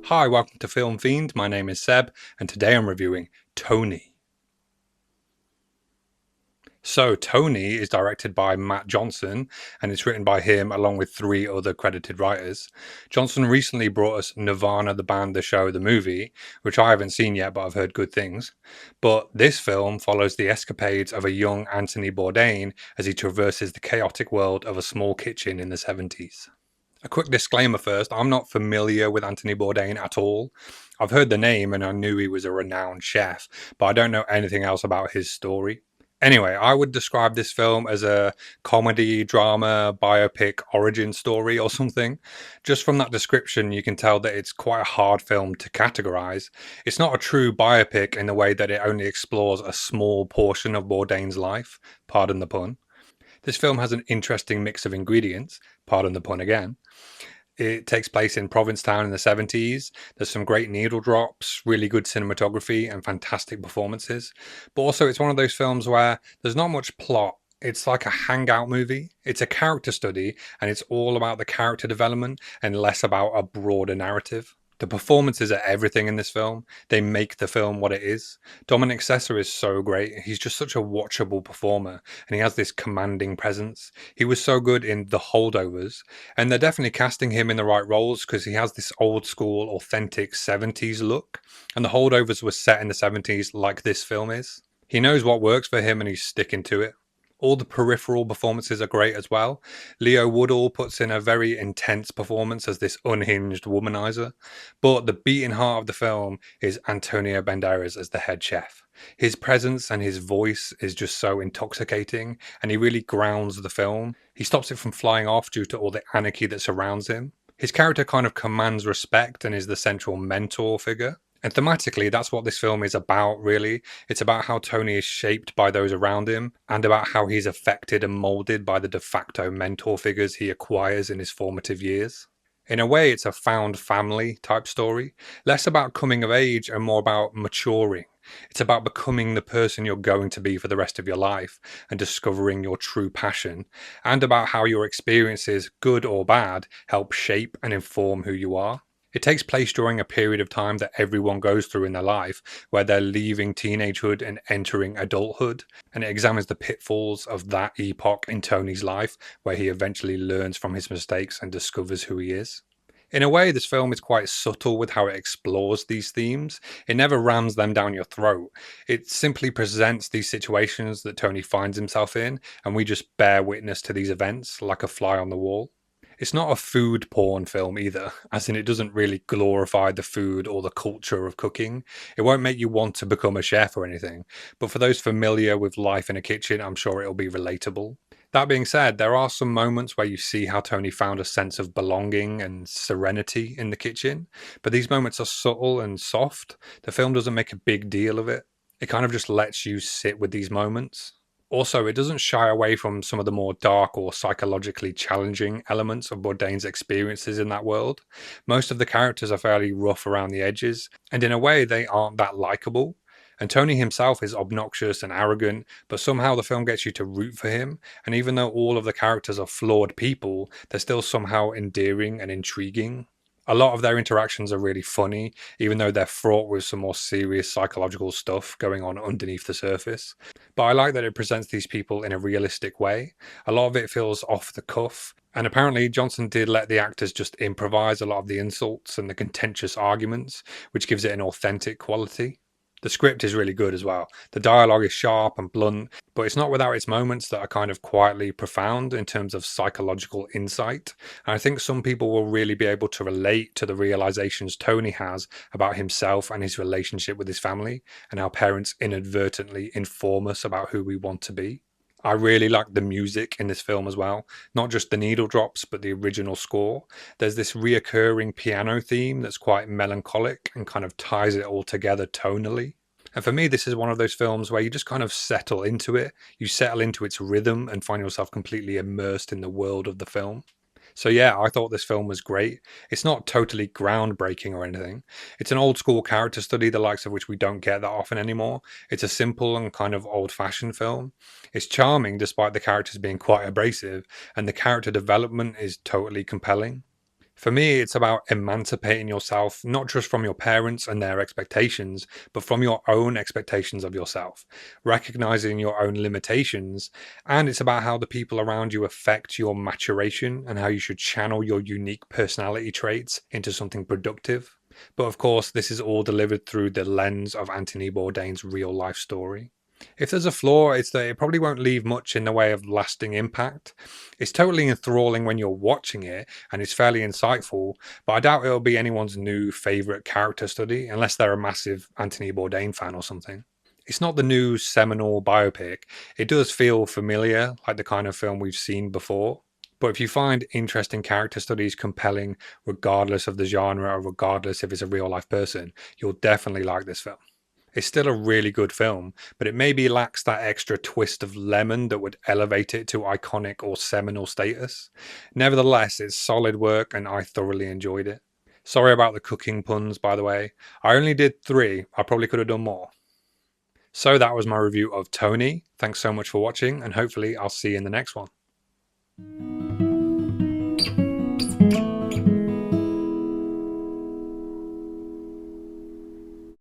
Hi, welcome to Film Fiend. My name is Seb, and today I'm reviewing Tony. So, Tony is directed by Matt Johnson, and it's written by him along with three other credited writers. Johnson recently brought us Nirvana, the band, the show, the movie, which I haven't seen yet, but I've heard good things. But this film follows the escapades of a young Anthony Bourdain as he traverses the chaotic world of a small kitchen in the 70s. A quick disclaimer first, I'm not familiar with Anthony Bourdain at all. I've heard the name and I knew he was a renowned chef, but I don't know anything else about his story. Anyway, I would describe this film as a comedy, drama, biopic, origin story or something. Just from that description, you can tell that it's quite a hard film to categorize. It's not a true biopic in the way that it only explores a small portion of Bourdain's life, pardon the pun. This film has an interesting mix of ingredients, pardon the pun again. It takes place in Provincetown in the 70s. There's some great needle drops, really good cinematography, and fantastic performances. But also, it's one of those films where there's not much plot. It's like a hangout movie. It's a character study, and it's all about the character development and less about a broader narrative. The performances are everything in this film. They make the film what it is. Dominic Sessa is so great. He's just such a watchable performer, and he has this commanding presence. He was so good in The Holdovers, and they're definitely casting him in the right roles because he has this old school, authentic 70s look, and The Holdovers was set in the 70s like this film is. He knows what works for him and he's sticking to it. All the peripheral performances are great as well. Leo Woodall puts in a very intense performance as this unhinged womanizer. But the beating heart of the film is Antonio Banderas as the head chef. His presence and his voice is just so intoxicating, and he really grounds the film. He stops it from flying off due to all the anarchy that surrounds him. His character kind of commands respect and is the central mentor figure. And thematically, that's what this film is about, really. It's about how Tony is shaped by those around him and about how he's affected and molded by the de facto mentor figures he acquires in his formative years. In a way, it's a found family type story, less about coming of age and more about maturing. It's about becoming the person you're going to be for the rest of your life and discovering your true passion, and about how your experiences, good or bad, help shape and inform who you are. It takes place during a period of time that everyone goes through in their life, where they're leaving teenagehood and entering adulthood, and it examines the pitfalls of that epoch in Tony's life, where he eventually learns from his mistakes and discovers who he is. In a way, this film is quite subtle with how it explores these themes. It never rams them down your throat. It simply presents these situations that Tony finds himself in, and we just bear witness to these events like a fly on the wall. It's not a food porn film either, as in it doesn't really glorify the food or the culture of cooking. It won't make you want to become a chef or anything, but for those familiar with life in a kitchen, I'm sure it'll be relatable. That being said, there are some moments where you see how Tony found a sense of belonging and serenity in the kitchen, but these moments are subtle and soft. The film doesn't make a big deal of it. It kind of just lets you sit with these moments. Also, it doesn't shy away from some of the more dark or psychologically challenging elements of Bourdain's experiences in that world. Most of the characters are fairly rough around the edges, and in a way, they aren't that likable. And Tony himself is obnoxious and arrogant, but somehow the film gets you to root for him. And even though all of the characters are flawed people, they're still somehow endearing and intriguing. A lot of their interactions are really funny, even though they're fraught with some more serious psychological stuff going on underneath the surface. But I like that it presents these people in a realistic way. A lot of it feels off the cuff. And apparently, Johnson did let the actors just improvise a lot of the insults and the contentious arguments, which gives it an authentic quality. The script is really good as well. The dialogue is sharp and blunt, but it's not without its moments that are kind of quietly profound in terms of psychological insight. And I think some people will really be able to relate to the realizations Tony has about himself and his relationship with his family, and how parents inadvertently inform us about who we want to be. I really like the music in this film as well, not just the needle drops, but the original score. There's this reoccurring piano theme that's quite melancholic and kind of ties it all together tonally. And for me, this is one of those films where you just kind of settle into it. You settle into its rhythm and find yourself completely immersed in the world of the film. So yeah, I thought this film was great. It's not totally groundbreaking or anything. It's an old school character study, the likes of which we don't get that often anymore. It's a simple and kind of old fashioned film. It's charming despite the characters being quite abrasive, and the character development is totally compelling. For me, it's about emancipating yourself, not just from your parents and their expectations, but from your own expectations of yourself, recognizing your own limitations. And it's about how the people around you affect your maturation and how you should channel your unique personality traits into something productive. But of course, this is all delivered through the lens of Anthony Bourdain's real life story. If there's a flaw, it's that it probably won't leave much in the way of lasting impact. It's totally enthralling when you're watching it, and it's fairly insightful, but I doubt it'll be anyone's new favorite character study unless they're a massive Anthony Bourdain fan or something. It's not the new seminal biopic. It does feel familiar, like the kind of film we've seen before. But if you find interesting character studies compelling, regardless of the genre or regardless if it's a real life person, you'll definitely like this film. It's still a really good film, but it maybe lacks that extra twist of lemon that would elevate it to iconic or seminal status. Nevertheless, it's solid work and I thoroughly enjoyed it. Sorry about the cooking puns, by the way. I only did 3. I probably could have done more. So that was my review of Tony. Thanks so much for watching, and hopefully I'll see you in the next one.